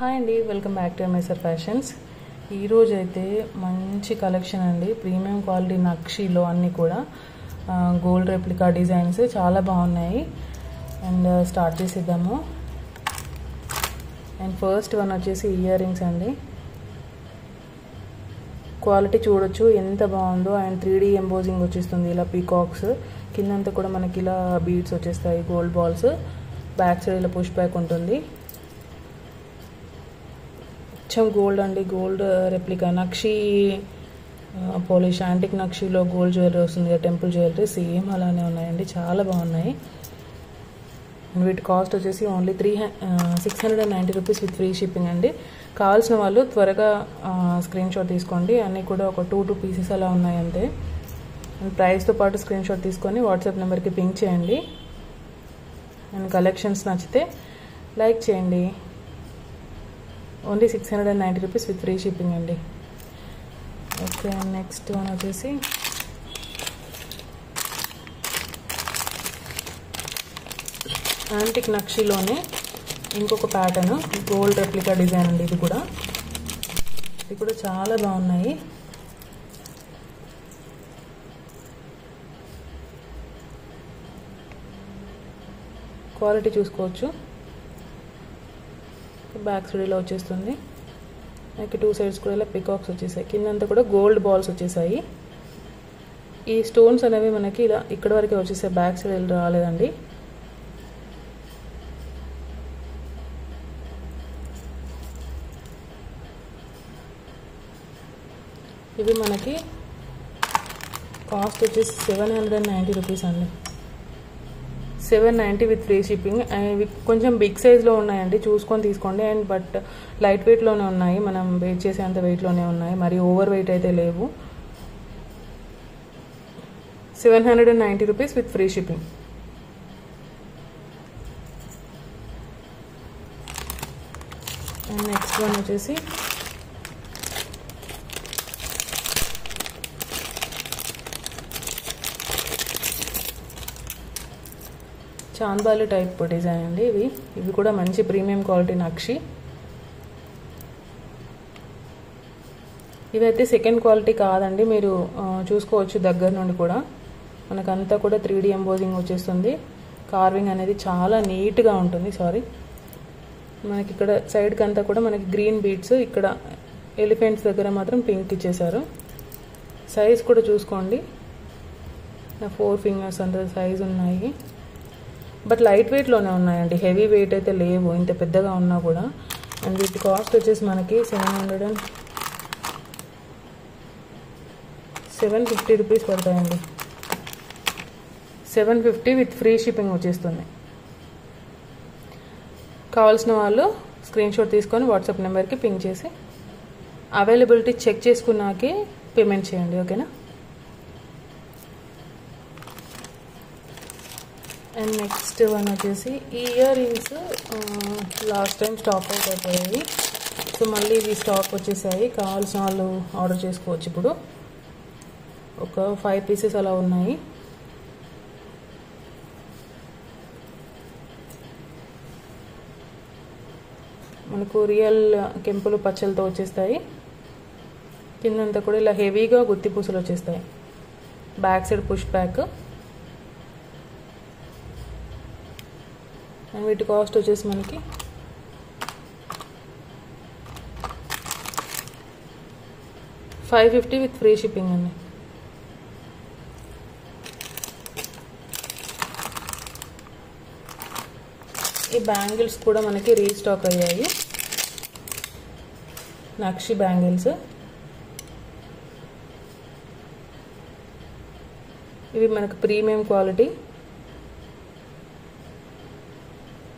Hi అండి, welcome back to MSR fashions. ఈరోజు అయితే మంచి కలెక్షన్ అండి. ప్రీమియం క్వాలిటీ నక్షీలో అన్నీ కూడా గోల్డ్ రెప్లికా డిజైన్స్ చాలా బాగున్నాయి. అండ్ స్టార్ట్ చేసేద్దాము. అండ్ ఫస్ట్ వన్ వచ్చేసి ఇయర్ రింగ్స్ అండి. క్వాలిటీ చూడొచ్చు ఎంత బాగుందో. అండ్ 3D ఎంబోజింగ్ వచ్చేస్తుంది, ఇలా పీకాక్స్ కిందంతా కూడా మనకి ఇలా బీడ్స్ వచ్చేస్తాయి, గోల్డ్ బాల్స్. బ్యాక్ సైడ్ ఇలా పుష్ బ్యాక్ ఉంటుంది. గోల్డ్ అండి, గోల్డ్ రెప్లికా నక్షి పాలిష్ యాంటిక్ నక్షిలో గోల్డ్ జ్యువెలరీ వస్తుంది, టెంపుల్ జ్యువెలరీ సేమ్ అలానే ఉన్నాయండి, చాలా బాగున్నాయి. వీటి కాస్ట్ వచ్చేసి only 690 rupees with free shipping అండి. కావాల్సిన వాళ్ళు త్వరగా స్క్రీన్ షాట్ తీసుకోండి. అన్నీ కూడా ఒక 2 పీసెస్ అలా ఉన్నాయి అంతే. ప్రైస్తో పాటు స్క్రీన్ షాట్ తీసుకొని వాట్సాప్ నెంబర్కి పింక్ చేయండి. అండ్ కలెక్షన్స్ నచ్చితే లైక్ చేయండి. Only 690 rupees with free shipping అండి. ఓకే, నెక్స్ట్ వన్ వచ్చేసి యాంటిక్ నక్షిలోనే ఇంకొక ప్యాటర్న్ గోల్డ్ రెప్లికా డిజైన్ అండి. ఇది కూడా చాలా బాగున్నాయి. క్వాలిటీ చూసుకోవచ్చు. బ్యాక్ సైడ్ ఇలా వచ్చేస్తుంది. మనకి 2 సైడ్స్ కూడా ఇలా పికాక్స్ వచ్చేసాయి. కిందంతా కూడా గోల్డ్ బాల్స్ వచ్చేసాయి. ఈ స్టోన్స్ అనేవి మనకి ఇలా ఇక్కడ వరకే వచ్చేసాయి, బ్యాక్ సైడ్ రాలేదండి. ఇవి మనకి కాస్ట్ వచ్చేసి 790 రూపీస్ అండి. 790 విత్ ఫ్రీ షిప్పింగ్. ఇవి కొంచెం బిగ్ సైజ్లో ఉన్నాయండి, చూసుకొని తీసుకోండి. అండ్ బట్ లైట్ వెయిట్లోనే ఉన్నాయి, మనం వెయిట్ చేసేంత వెయిట్లోనే ఉన్నాయి, మరి ఓవర్ వెయిట్ అయితే లేవు. 790 rupees with free shipping. And next one వచ్చేసి చాందాలి టైప్ డిజైన్ అండి. ఇవి కూడా మంచి ప్రీమియం క్వాలిటీ నక్షి. ఇవైతే సెకండ్ క్వాలిటీ కాదండి, మీరు చూసుకోవచ్చు దగ్గర నుండి కూడా. మనకంతా కూడా 3D ఎంబోజింగ్ వచ్చేస్తుంది. కార్వింగ్ అనేది చాలా నీట్గా ఉంటుంది. మనకి ఇక్కడ సైడ్కి అంతా కూడా మనకి గ్రీన్ బీడ్స్, ఇక్కడ ఎలిఫెంట్స్ దగ్గర మాత్రం పింక్ ఇచ్చేసారు. సైజ్ కూడా చూసుకోండి, నా 4 ఫింగర్స్ అంత సైజ్ ఉన్నాయి. బట్ లైట్ వెయిట్లోనే ఉన్నాయండి, హెవీ వెయిట్ అయితే లేవు ఇంత పెద్దగా ఉన్నా కూడా. అండ్ వీటి కాస్ట్ వచ్చేసి మనకి 750 రూపీస్ పడతాయండి. 750 విత్ ఫ్రీ షిప్పింగ్ వచ్చేస్తుంది. కావాల్సిన వాళ్ళు స్క్రీన్ షాట్ తీసుకొని వాట్సాప్ నెంబర్కి పింక్ చేసి అవైలబిలిటీ చెక్ చేసుకున్నాకే పేమెంట్ చేయండి, ఓకేనా. అండ్ నెక్స్ట్ వన్ వచ్చేసి ఈ ear rings last time stock out అయిపోయాయి. సో మళ్ళీ ఇవి స్టాక్ వచ్చేసాయి. కావాల్సిన వాళ్ళు ఆర్డర్ చేసుకోవచ్చు. ఇప్పుడు ఒక 5 పీసెస్ అలా ఉన్నాయి. మనకు రియల్ కెంపులు పచ్చలతో వచ్చేస్తాయి. కిందంతా కూడా ఇలా హెవీగా గుత్తి పూసలు వచ్చేస్తాయి. Back side push back. And వీటి కాస్ట్ వచ్చేసి మనకి 550 విత్ ఫ్రీ షిప్పింగ్ అండి. ఈ బ్యాంగిల్స్ కూడా మనకి రీస్టాక్ అయ్యాయి, నక్షి బ్యాంగిల్స్. ఇవి మనకు ప్రీమియం క్వాలిటీ.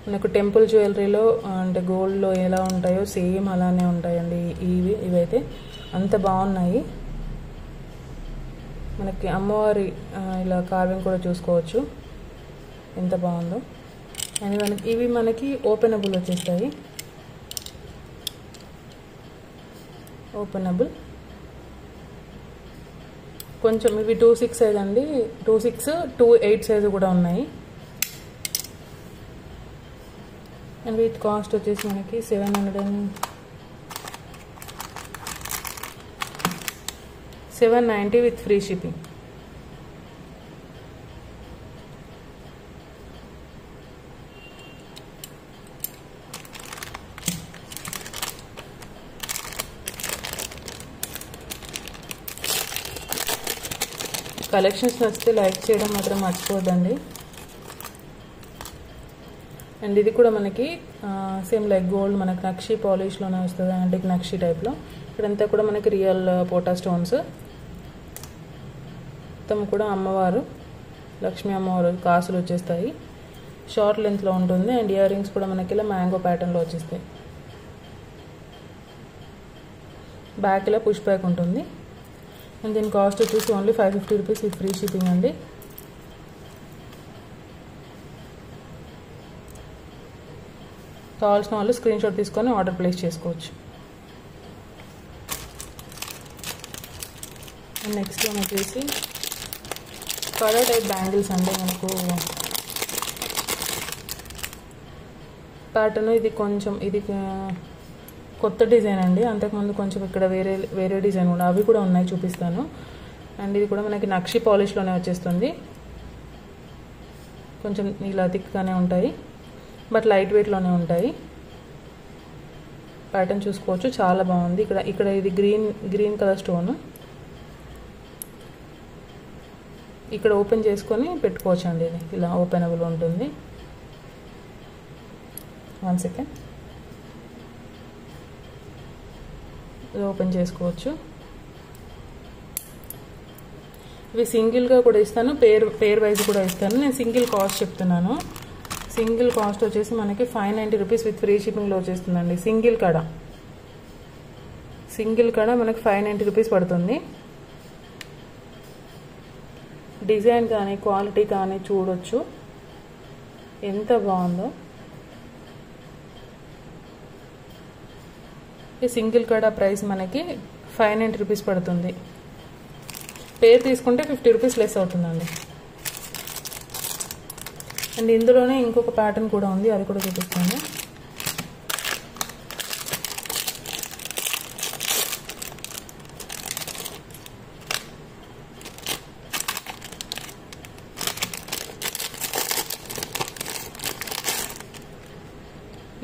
మనకు టెంపుల్ జ్యువెలరీలో అంటే గోల్డ్లో ఎలా ఉంటాయో సేమ్ అలానే ఉంటాయండి. ఇవైతే అంత బాగున్నాయి. మనకి అమ్మవారి ఇలా కార్వింగ్ కూడా చూసుకోవచ్చు ఎంత బాగుందో. అండ్ ఇవి మనకి ఓపెనబుల్ వచ్చేస్తాయి. ఓపెనబుల్ కొంచెం. ఇవి 2/6 సైజ్ అండి, 2/6, 2/8 సైజు కూడా ఉన్నాయి. అండ్ విత్ కాస్ట్ వచ్చేసి మనకి 790 విత్ ఫ్రీ షిప్పింగ్. కలెక్షన్స్ నచ్చితే లైక్ చేయడం మాత్రం మర్చిపోద్దండి. అండ్ ఇది కూడా మనకి సేమ్ లైక్ గోల్డ్ మనకి నక్షి పాలిష్లోనే వస్తుంది, యాంటిక్ నక్షి టైప్లో. ఇక్కడంతా కూడా మనకి రియల్ పోటా స్టోన్స్. మొత్తం కూడా అమ్మవారు, లక్ష్మీ అమ్మవారు కాసులు వచ్చేస్తాయి. షార్ట్ లెంత్లో ఉంటుంది. అండ్ ఇయర్ రింగ్స్ కూడా మనకి ఇలా మ్యాంగో ప్యాటర్న్లో వచ్చేస్తాయి. బ్యాక్ ఇలా పుష్ బ్యాక్ ఉంటుంది. అండ్ దీని కాస్ట్ వచ్చేసి only 550 rupees with free shipping అండి. కావాల్సిన వాళ్ళు స్క్రీన్ షాట్ తీసుకొని ఆర్డర్ ప్లేస్ చేసుకోవచ్చు. అండ్ నెక్స్ట్ వన్ వచ్చేసి కలర్ టైప్ బ్యాంగిల్స్ అండి. మనకు ప్యాటర్న్ ఇది కొంచెం ఇది కొత్త డిజైన్ అండి. అంతకుముందు కొంచెం ఇక్కడ వేరే డిజైన్ కూడా అవి కూడా ఉన్నాయి, చూపిస్తాను. అండ్ ఇది కూడా మనకి నక్షి పాలిష్లోనే వచ్చేస్తుంది. కొంచెం ఇలా థిక్గానే ఉంటాయి, బట్ లైట్ వెయిట్లోనే ఉంటాయి. ప్యాటర్న్ చూసుకోవచ్చు, చాలా బాగుంది. ఇక్కడ ఇది గ్రీన్ కలర్ స్టోన్. ఇక్కడ ఓపెన్ చేసుకొని పెట్టుకోవచ్చు అండి. ఇది ఇలా ఓపెనబుల్ ఉంటుంది. 1 సెకండ్. ఇది ఓపెన్ చేసుకోవచ్చు. ఇవి సింగిల్గా కూడా ఇస్తాను, పేర్ వైజ్ కూడా ఇస్తాను. నేను సింగిల్ కాస్ట్ చెప్తున్నాను. సింగిల్ కాస్ట్ వచ్చేసి మనకి 590 రూపీస్ విత్ ఫ్రీ షిప్పింగ్లో వచ్చేస్తుందండి. సింగిల్ కడ మనకి 590 రూపీస్ పడుతుంది. డిజైన్ కానీ క్వాలిటీ కానీ చూడొచ్చు ఎంత బాగుందో. ఈ సింగిల్ కడ ప్రైస్ మనకి 590 రూపీస్ పడుతుంది. పేర్ తీసుకుంటే 50 రూపీస్ లెస్ అవుతుందండి. అండ్ ఇందులోనే ఇంకొక ప్యాటర్న్ కూడా ఉంది, అది కూడా చూపిస్తాను.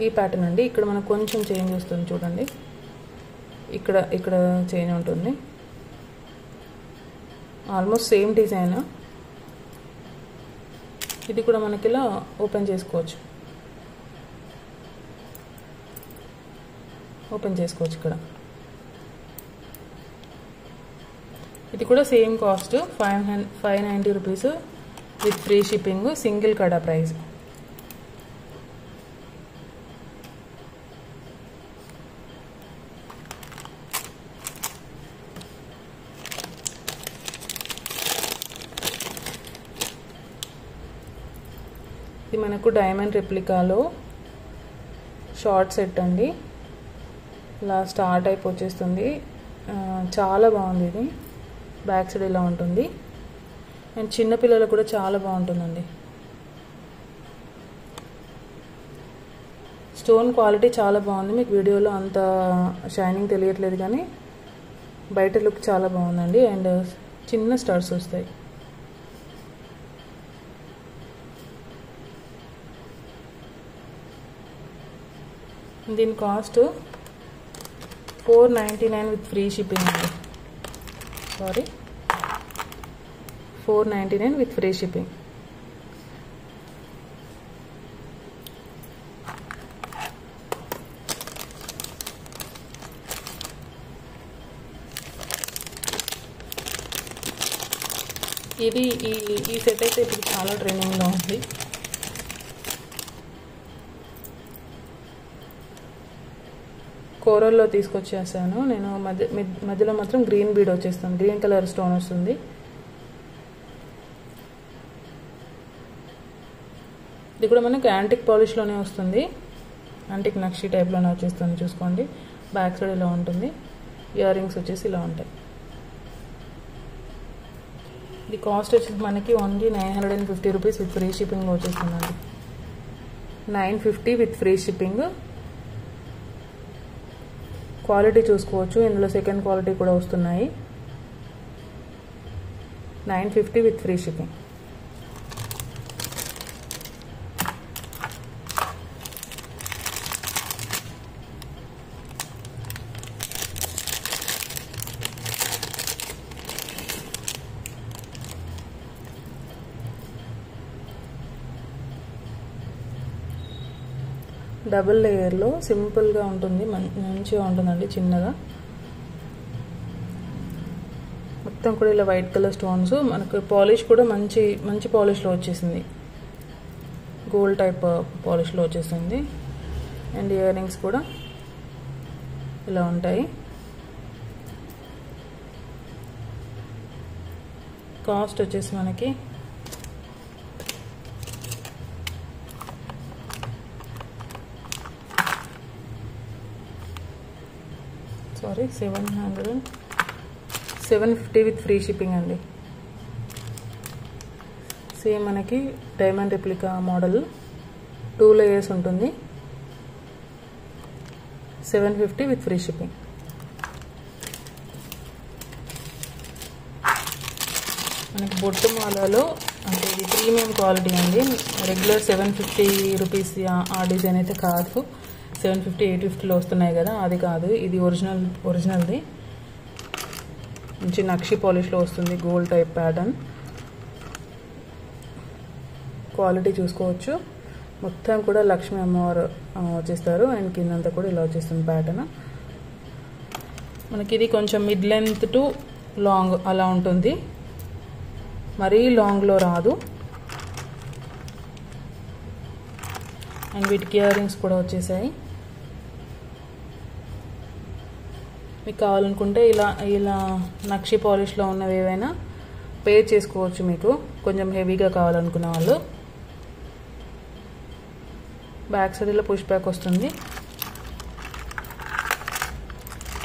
ఈ ప్యాటర్న్ అండి. ఇక్కడ మనకు కొంచెం చేంజ్ వస్తుంది చూడండి. ఇక్కడ చేంజ్ ఉంటుంది. Almost same design. ఇది కూడా మనకి ఇలా ఓపెన్ చేసుకోవచ్చు. ఇక్కడ ఇది కూడా same cost 590 rupees with free shipping. Single kada price. ఇది మనకు డైమండ్ రెప్లికాలో షార్ట్ సెట్ అండి. ఇలా స్టార్ టైప్ వచ్చేస్తుంది. చాలా బాగుంది. ఇది బ్యాక్ సైడ్ ఇలా ఉంటుంది. అండ్ చిన్నపిల్లలకు కూడా చాలా బాగుంటుందండి. స్టోన్ క్వాలిటీ చాలా బాగుంది. మీకు వీడియోలో అంత షైనింగ్ తెలియట్లేదు, కానీ బయట లుక్ చాలా బాగుందండి. అండ్ చిన్న స్టార్స్ వస్తాయి. దీని కాస్ట్ 499 విత్ ఫ్రీ షిప్పింగ్ అండి. 499 విత్ ఫ్రీ షిప్పింగ్. ఇది ఈ సెట్ అయితే ఇప్పుడు చాలా ట్రెండింగ్లో ఉంది. కోరల్లో తీసుకొచ్చేసాను నేను. మధ్యలో మాత్రం గ్రీన్ బీడ్ వచ్చేస్తుంది, గ్రీన్ కలర్ స్టోన్ వస్తుంది. ఇది కూడా మనకు యాంటిక్ పాలిష్లోనే వస్తుంది. యాంటిక్ నక్షి టైప్లోనే వచ్చేస్తుంది. చూసుకోండి, బ్యాక్ సైడ్ ఇలా ఉంటుంది. ఇయర్ రింగ్స్ వచ్చేసి ఇలా ఉంటాయి. ఇది కాస్ట్ వచ్చేసి మనకి ఓన్లీ 950 రూపీస్ విత్ ఫ్రీ షిప్పింగ్లో వచ్చేస్తుందండి. 950 విత్ ఫ్రీ షిప్పింగ్. క్వాలిటీ చూసుకోవచ్చు, ఇందులో సెకండ్ క్వాలిటీ కూడా వస్తున్నాయి. 950 విత్ ఫ్రీ షిప్పింగ్. డబుల్ లేయర్లో సింపుల్గా ఉంటుంది, మంచిగా ఉంటుందండి. చిన్నగా మొత్తం కూడా ఇలా వైట్ కలర్ స్టోన్స్. మనకు పాలిష్ కూడా మంచి పాలిష్లో వచ్చేసింది, గోల్డ్ టైప్ పాలిష్లో వచ్చేసింది. అండ్ ఇయర్ రింగ్స్ కూడా ఇలా ఉంటాయి. కాస్ట్ వచ్చేసి మనకి 750 విత్ ఫ్రీ షిప్పింగ్ అండి. సేమ్ మనకి డైమండ్ రెప్లికా మోడల్ 2 లేయర్స్ ఉంటుంది. 750 విత్ ఫ్రీ షిప్పింగ్. మనకి బొట్టు మాలలో అంటే ఇది ప్రీమియం క్వాలిటీ అండి. రెగ్యులర్ 750 రూపీస్ ఆ డిజైన్ అయితే కాదు. 750, 850లో వస్తున్నాయి కదా, అది కాదు. ఇది ఒరిజినల్ది. మంచి నక్షి పాలిష్లో వస్తుంది, గోల్డ్ టైప్ ప్యాటర్న్. క్వాలిటీ చూసుకోవచ్చు. మొత్తం కూడా లక్ష్మీ అమ్మవారు వచ్చేస్తారు. అండ్ కిందంతా కూడా ఇలా వచ్చేస్తుంది ప్యాటర్న్. మనకి ఇది కొంచెం మిడ్ లెంత్ టు లాంగ్ అలా ఉంటుంది, మరీ లాంగ్లో రాదు. అండ్ వీటికి ఇయర్ రింగ్స్ కూడా వచ్చేసాయి. మీకు కావాలనుకుంటే ఇలా నక్షి పాలిష్లో ఉన్నవి ఏవైనా పేర్ చేసుకోవచ్చు. మీకు కొంచెం హెవీగా కావాలనుకున్న వాళ్ళు. బ్యాక్ సైడ్ ఇలా పుష్ బ్యాక్ వస్తుంది.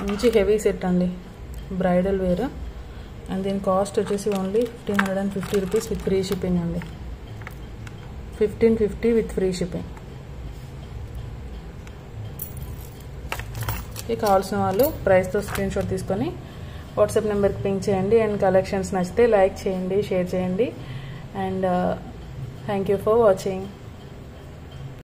మంచి హెవీ సెట్ అండి, బ్రైడల్ వేర్. అండ్ దీని కాస్ట్ వచ్చేసి only 1550 rupees with free shipping అండి. 1550 విత్ ఫ్రీ షిప్పింగ్. కావాల్సిన వాళ్ళు ప్రైస్తో స్క్రీన్ షాట్ తీసుకొని వాట్సాప్ నెంబర్కి పింక్ చేయండి. అండ్ కలెక్షన్స్ నచ్చితే లైక్ చేయండి, షేర్ చేయండి. And thank you for watching.